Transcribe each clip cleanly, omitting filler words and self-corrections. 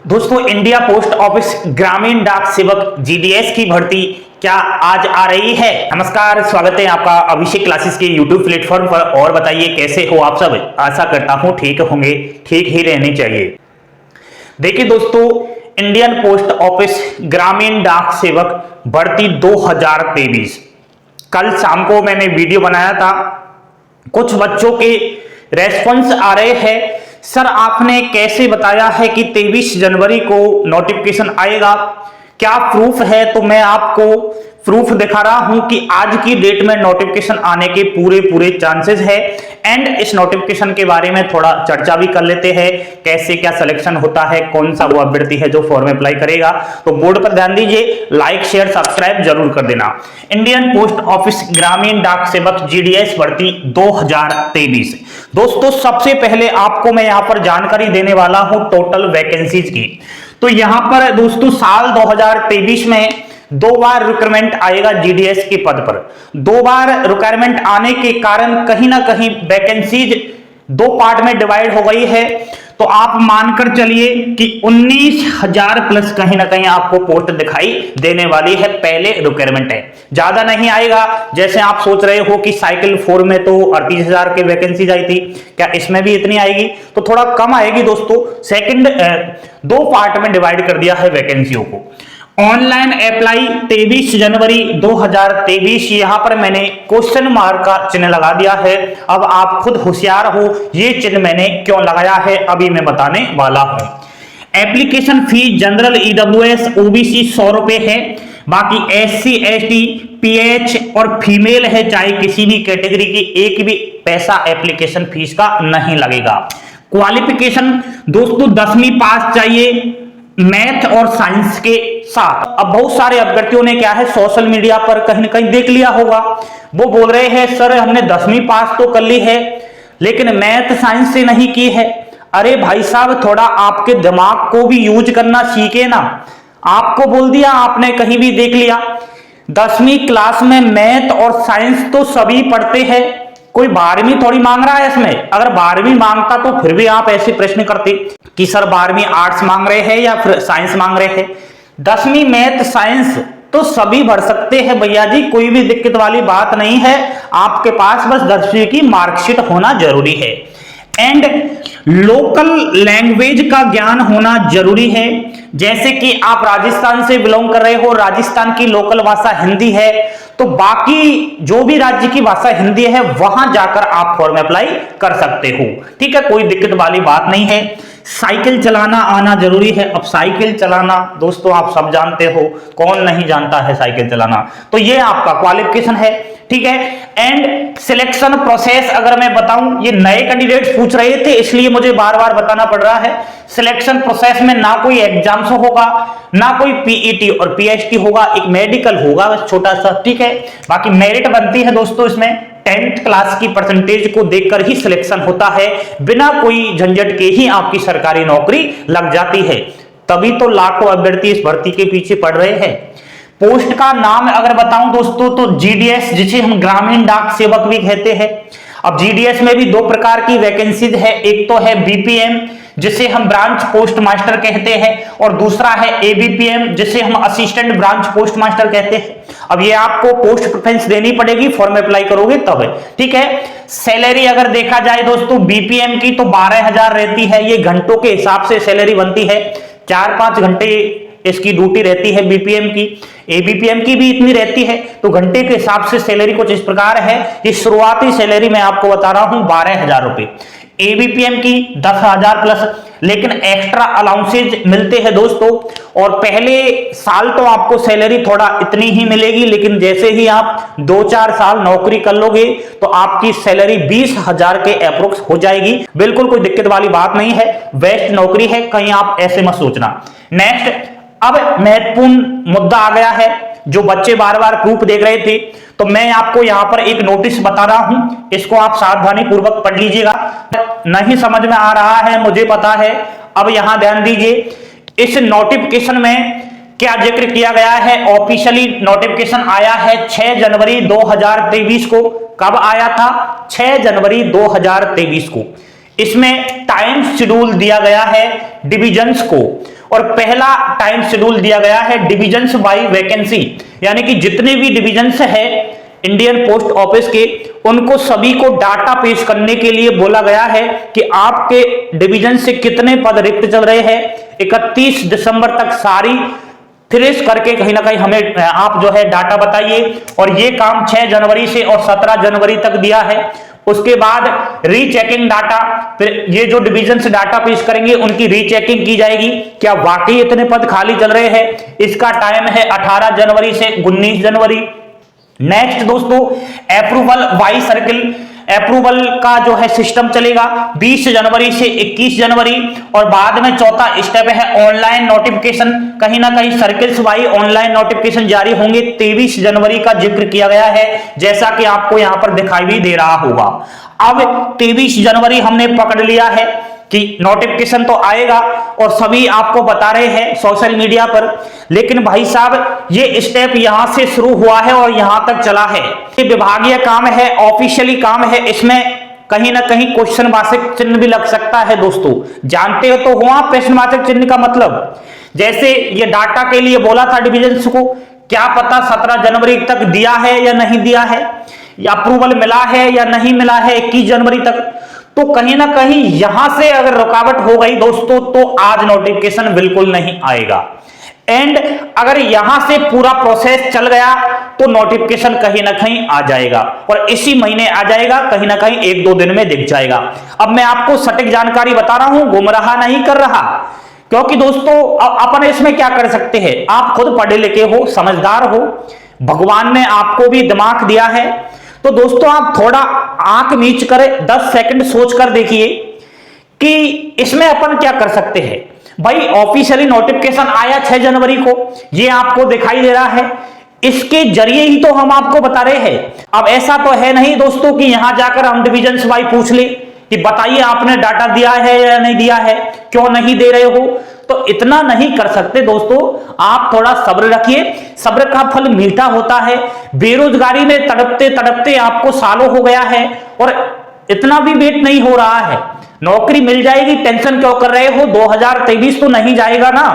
दोस्तों, India post office ग्रामीण डाक सेवक जीडीएस की भर्ती क्या आज आ रही है। नमस्कार, स्वागत है आपका अभिषेक क्लासेस के यूट्यूब प्लेटफॉर्म पर। और बताइए कैसे हो आप सब। आशा करता हूं ठीक होंगे, ठीक ही रहने चाहिए। देखिए दोस्तों, इंडियन पोस्ट ऑफिस ग्रामीण डाक सेवक भर्ती 2023 कल शाम को मैंने वीडियो बनाया था। कुछ बच्चों के रेस्पॉन्स आ रहे हैं, सर आपने कैसे बताया है कि 23 जनवरी को नोटिफिकेशन आएगा, क्या प्रूफ है। तो मैं आपको प्रूफ दिखा रहा हूं कि आज की डेट में नोटिफिकेशन आने के पूरे चांसेस है। एंड इस नोटिफिकेशन के बारे में थोड़ा चर्चा भी कर लेते हैं, कैसे क्या सिलेक्शन होता है, कौन सा वो अभ्यर्थी है जो फॉर्म अप्लाई करेगा। तो बोर्ड पर ध्यान दीजिए, लाइक शेयर सब्सक्राइब जरूर कर देना। इंडियन पोस्ट ऑफिस ग्रामीण डाक सेवक जीडीएस भर्ती 2023। दोस्तों, सबसे पहले आपको मैं यहां पर जानकारी देने वाला हूं टोटल वैकेंसीज की। तो यहां पर दोस्तों साल 2023 में 2 बार रिक्रूटमेंट आएगा जीडीएस के पद पर। 2 बार रिक्वायरमेंट आने के कारण कहीं ना कहीं वैकेंसीज 2 पार्ट में डिवाइड हो गई है। तो आप मानकर चलिए कि 19,000 प्लस कहीं ना कहीं आपको पोस्ट दिखाई देने वाली है। पहले रिक्वायरमेंट है, ज्यादा नहीं आएगा। जैसे आप सोच रहे हो कि साइकिल 4 में तो 38,000 की वैकेंसीज आई थी, क्या इसमें भी इतनी आएगी? तो थोड़ा कम आएगी दोस्तों। सेकंड 2 पार्ट में डिवाइड कर दिया है वैकेंसियों को। ऑनलाइन अप्लाई 23 जनवरी 2023, यहां पर मैंने क्वेश्चन मार्क का चिन्ह लगा दिया है। अब आप खुद होशियार हो, ये चिन्ह मैंने क्यों लगाया है अभी मैं बताने वाला हूं। Application fees general EWS OBC 100 रुपए है। बाकी एससी एसटी पीएच और फीमेल है, चाहे किसी भी कैटेगरी की, एक भी पैसा एप्लीकेशन फीस का नहीं लगेगा। क्वालिफिकेशन दोस्तों 10वीं पास चाहिए मैथ और साइंस के साथ। अब बहुत सारे अभ्यर्थियों ने क्या है सोशल मीडिया पर कहीं ना कहीं देख लिया होगा, वो बोल रहे हैं सर हमने 10वीं पास तो कर ली है लेकिन मैथ साइंस से नहीं की है। अरे भाई साहब, थोड़ा आपके दिमाग को भी यूज करना सीखे ना। आपको बोल दिया, आपने कहीं भी देख लिया। 10वीं क्लास में मैथ और साइंस तो सभी पढ़ते हैं, कोई 12वीं थोड़ी मांग रहा है इसमें। अगर 12वीं मांगता तो फिर भी आप ऐसे प्रश्न करते कि सर 12वीं आर्ट्स मांग रहे हैं या फिर साइंस मांग रहे हैं। 10वीं मैथ साइंस तो सभी भर सकते हैं भैया जी, कोई भी दिक्कत वाली बात नहीं है। आपके पास बस 10वीं की मार्कशीट होना जरूरी है। एंड लोकल लैंग्वेज का ज्ञान होना जरूरी है। जैसे कि आप राजस्थान से बिलोंग कर रहे हो, राजस्थान की लोकल भाषा हिंदी है, तो बाकी जो भी राज्य की भाषा हिंदी है वहां जाकर आप फॉर्म अप्लाई कर सकते हो। ठीक है, कोई दिक्कत वाली बात नहीं है। साइकिल चलाना आना जरूरी है। अब साइकिल चलाना दोस्तों आप सब जानते हो, कौन नहीं जानता है साइकिल चलाना। तो ये आपका क्वालिफिकेशन है। ठीक है, एंड सिलेक्शन प्रोसेस अगर मैं बताऊं, ये नए कैंडिडेट्स पूछ रहे थे इसलिए मुझे बार बार बताना पड़ रहा है। सिलेक्शन प्रोसेस में ना कोई एग्जाम्स होगा, ना कोई पीईटी और पीएचडी होगा, एक मेडिकल होगा बस छोटा सा। ठीक है, बाकी मेरिट बनती है दोस्तों इसमें 10th क्लास की परसेंटेज को देखकर ही सिलेक्शन होता है। बिना कोई झंझट के ही आपकी सरकारी नौकरी लग जाती है। तभी तो लाखों अभ्यर्थी इस भर्ती के पीछे पड़ रहे हैं। पोस्ट का नाम अगर बताऊं दोस्तों तो जीडीएस, जिसे हम ग्रामीण डाक सेवक भी कहते हैं। अब जीडीएस में भी 2 प्रकार की वैकेंसीज है, एक तो है बीपीएम जिसे हम ब्रांच पोस्ट मास्टर कहते हैं, और दूसरा है एबीपीएम जिसे हम असिस्टेंट ब्रांच पोस्ट मास्टर कहते हैं। अब ये आपको पोस्ट प्रेफरेंस देनी पड़ेगी, फॉर्म अप्लाई करोगे तब। ठीक है, सैलरी अगर देखा जाए दोस्तों बीपीएम की तो 12,000 रहती है। ये घंटों के हिसाब से सैलरी बनती है, 4-5 घंटे इसकी ड्यूटी रहती है बीपीएम की। एबीपीएम की भी इतनी रहती है, तो घंटे के हिसाब से सैलरी कुछ इस प्रकार है। ये शुरुआती सैलरी मैं आपको बता रहा हूं 12,000 रुपए, एबीपीएम की 10,000 प्लस, लेकिन एक्स्ट्रा अलाउंसेज मिलते हैं दोस्तों। और पहले साल तो आपको सैलरी थोड़ा इतनी ही मिलेगी, लेकिन जैसे ही आप 2-4 साल नौकरी कर लोगे तो आपकी सैलरी 20,000 के अप्रोक्स हो जाएगी। बिल्कुल कोई दिक्कत वाली बात नहीं है, बेस्ट नौकरी है, कहीं आप ऐसे मत सोचना। नेक्स्ट, अब महत्वपूर्ण मुद्दा आ गया है, जो बच्चे बार बार प्रूफ देख रहे थे, तो मैं आपको यहां पर एक नोटिस बता रहा हूं, इसको आप सावधानी पूर्वक पढ़ लीजिएगा। नहीं समझ में आ रहा है मुझे पता है, अब यहां ध्यान दीजिए। इस नोटिफिकेशन में क्या जिक्र किया गया है? ऑफिशियली नोटिफिकेशन आया है 6 जनवरी 2023 को। कब आया था? 6 जनवरी 2023 को। इसमें टाइम शेड्यूल दिया गया है डिविजन्स को, और पहला टाइम शेड्यूल दिया गया है डिविजन्स बाय वैकेंसी, यानी कि जितने भी डिविजन्स है इंडियन पोस्ट ऑफिस के, उनको सभी को डाटा पेश करने के लिए बोला गया है कि आपके डिवीजन से कितने पद रिक्त चल रहे हैं। 31 दिसंबर तक सारी फिनिश करके कहीं ना कहीं हमें आप जो है डाटा बताइए। और ये काम 6 जनवरी से और 17 जनवरी तक दिया है। उसके बाद रीचेकिंग डाटा, फिर ये जो डिवीजन से डाटा पेश करेंगे उनकी रीचेकिंग की जाएगी, क्या वाकई इतने पद खाली चल रहे हैं। इसका टाइम है 18 जनवरी से 19 जनवरी। नेक्स्ट दोस्तों, अप्रूवल वाई सर्किल अप्रूवल का जो है सिस्टम चलेगा 20 जनवरी से 21 जनवरी। और बाद में चौथा स्टेप है ऑनलाइन नोटिफिकेशन, कहीं ना कहीं सर्किल्स वाई ऑनलाइन नोटिफिकेशन जारी होंगे 23 जनवरी का जिक्र किया गया है, जैसा कि आपको यहां पर दिखाई भी दे रहा होगा। अब 23 जनवरी हमने पकड़ लिया है कि नोटिफिकेशन तो आएगा और सभी आपको बता रहे हैं सोशल मीडिया पर, लेकिन भाई साहब ये स्टेप यहां से शुरू हुआ है और यहां तक चला है। ये विभागीय काम है, ऑफिशियली काम है, इसमें कहीं ना कहीं क्वेश्चन वाचक चिन्ह भी लग सकता है। दोस्तों जानते हो तो हुआ प्रश्न वाचक चिन्ह का मतलब, जैसे ये डाटा के लिए बोला था डिविजन्स को, क्या पता 17 जनवरी तक दिया है या नहीं दिया है, या अप्रूवल मिला है या नहीं मिला है 21 जनवरी तक। तो कहीं ना कहीं यहां से अगर रुकावट हो गई दोस्तों तो आज नोटिफिकेशन बिल्कुल नहीं आएगा। एंड अगर यहां से पूरा प्रोसेस चल गया तो नोटिफिकेशन कहीं ना कहीं आ जाएगा और इसी महीने आ जाएगा, कहीं ना कहीं 1-2 दिन में दिख जाएगा। अब मैं आपको सटीक जानकारी बता रहा हूं, गुमराह नहीं कर रहा, क्योंकि दोस्तों अपन इसमें क्या कर सकते हैं, आप खुद पढ़े लिखे हो, समझदार हो, भगवान ने आपको भी दिमाग दिया है, तो दोस्तों आप थोड़ा आंख मीच कर 10 सेकंड सोच कर देखिए कि इसमें अपन क्या कर सकते हैं। भाई ऑफिशियली नोटिफिकेशन आया 6 जनवरी को, ये आपको दिखाई दे रहा है, इसके जरिए ही तो हम आपको बता रहे हैं। अब ऐसा तो है नहीं दोस्तों कि यहां जाकर हम डिविजन वाइज पूछ ले कि बताइए आपने डाटा दिया है या नहीं दिया है, क्यों नहीं दे रहे हो, तो इतना नहीं कर सकते दोस्तों। आप थोड़ा सब्र रखिए, सब्र का फल मीठा होता है। बेरोजगारी में तड़पते तड़पते आपको सालों हो गया है और इतना भी वेट नहीं हो रहा है, नौकरी मिल जाएगी, टेंशन क्यों कर रहे हो। 2023 तो नहीं जाएगा ना,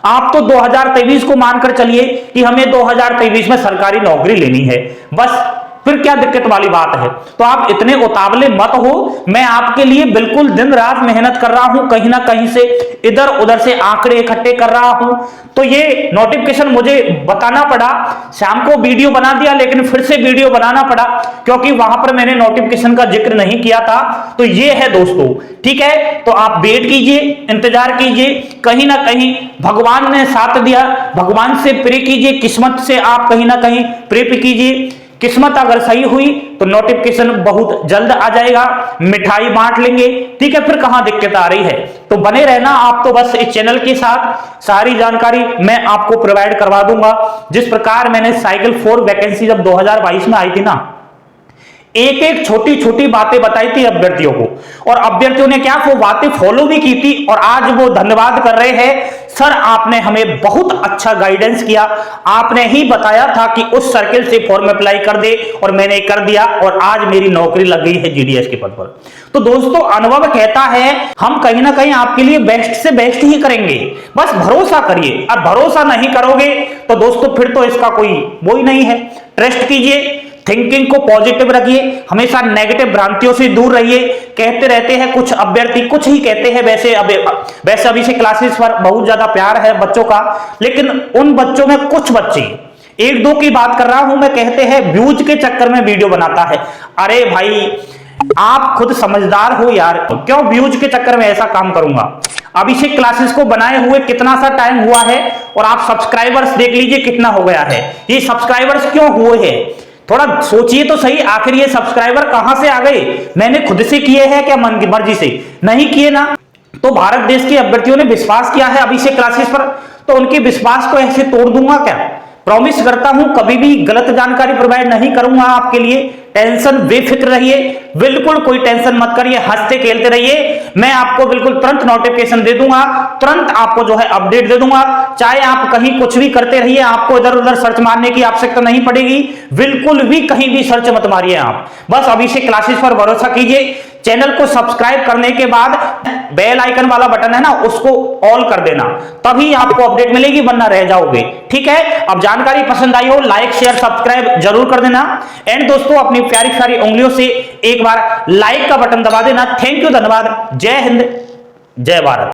आप तो 2023 को मानकर चलिए कि हमें 2023 में सरकारी नौकरी लेनी है, बस फिर क्या दिक्कत वाली बात है। तो आप इतने उतावले मत हो, मैं आपके लिए बिल्कुल दिन रात मेहनत कर रहा हूं, कहीं ना कहीं से इधर उधर से आंकड़े इकट्ठे कर रहा हूं। तो ये नोटिफिकेशन मुझे बताना पड़ा, शाम को वीडियो बना दिया लेकिन फिर से वीडियो बनाना पड़ा क्योंकि वहां पर मैंने नोटिफिकेशन का जिक्र नहीं किया था। तो ये है दोस्तों, ठीक है, तो आप वेट कीजिए, इंतजार कीजिए, कहीं ना कहीं भगवान ने साथ दिया, भगवान से प्रे कीजिए, किस्मत से आप कहीं ना कहीं प्रे कीजिए। किस्मत अगर सही हुई तो नोटिफिकेशन बहुत जल्द आ जाएगा, मिठाई बांट लेंगे, ठीक है, फिर कहां दिक्कत आ रही है। तो बने रहना आप तो बस इस चैनल के साथ, सारी जानकारी मैं आपको प्रोवाइड करवा दूंगा। जिस प्रकार मैंने साइकिल 4 वैकेंसी जब 2022 में आई थी ना, एक एक छोटी छोटी बातें बताई थी अभ्यर्थियों को और अभ्यर्थियों ने क्या वो बातें फॉलो भी की थी और आज वो धन्यवाद कर रहे हैं, सर आपने हमें बहुत अच्छा गाइडेंस किया, आपने ही बताया था कि उस सर्किल से फॉर्म अप्लाई कर दे और मैंने कर दिया और आज मेरी नौकरी लग गई है जीडीएस के पद पर। तो दोस्तों अनुभव कहता है हम कहीं ना कहीं आपके लिए बेस्ट से बेस्ट ही करेंगे, बस भरोसा करिए। अब भरोसा नहीं करोगे तो दोस्तों फिर तो इसका कोई वो ही नहीं है। ट्रस्ट कीजिए, थिंकिंग को पॉजिटिव रखिए, हमेशा नेगेटिव भ्रांतियों से दूर रहिए। कहते रहते हैं कुछ अभ्यर्थी कुछ ही कहते हैं, वैसे अभी से क्लासेस पर बहुत ज्यादा प्यार है बच्चों का, लेकिन उन बच्चों में कुछ बच्चे, 1-2 की बात कर रहा हूं मैं, कहते हैं व्यूज के चक्कर में वीडियो बनाता है। अरे भाई आप खुद समझदार हो यार, क्यों व्यूज के चक्कर में ऐसा काम करूंगा। अभी से क्लासेस को बनाए हुए कितना सा टाइम हुआ है और आप सब्सक्राइबर्स देख लीजिए कितना हो गया है। ये सब्सक्राइबर्स क्यों हुए हैं, थोड़ा सोचिए तो सही, आखिर ये सब्सक्राइबर कहां से आ गए। मैंने खुद से किए हैं क्या, मन की मर्जी से नहीं किए ना। तो भारत देश के अभ्यर्थियों ने विश्वास किया है अभी से क्लासेस पर, तो उनके विश्वास को ऐसे तोड़ दूंगा क्या। प्रॉमिस करता हूं कभी भी गलत जानकारी प्रोवाइड नहीं करूंगा आपके लिए, टेंशन बेफिक्र रहिए, बिल्कुल कोई टेंशन मत करिए, हंसते खेलते रहिए। मैं आपको बिल्कुल तुरंत नोटिफिकेशन दे दूंगा, तुरंत आपको जो है अपडेट दे दूंगा। चाहे आप कहीं कुछ भी करते रहिए, आपको इधर उधर सर्च मारने की आवश्यकता नहीं पड़ेगी, बिल्कुल भी कहीं भी सर्च मत मारिए आप, बस अभिषेक क्लासेस पर भरोसा कीजिए। चैनल को सब्सक्राइब करने के बाद बेल आइकन वाला बटन है ना, उसको ऑल कर देना, तभी आपको अपडेट मिलेगी, वरना रह जाओगे। ठीक है, अब जानकारी पसंद आई हो लाइक शेयर सब्सक्राइब जरूर कर देना। एंड दोस्तों अपनी प्यारी प्यारी उंगलियों से एक बार लाइक का बटन दबा देना। थैंक यू, धन्यवाद, जय हिंद, जय भारत।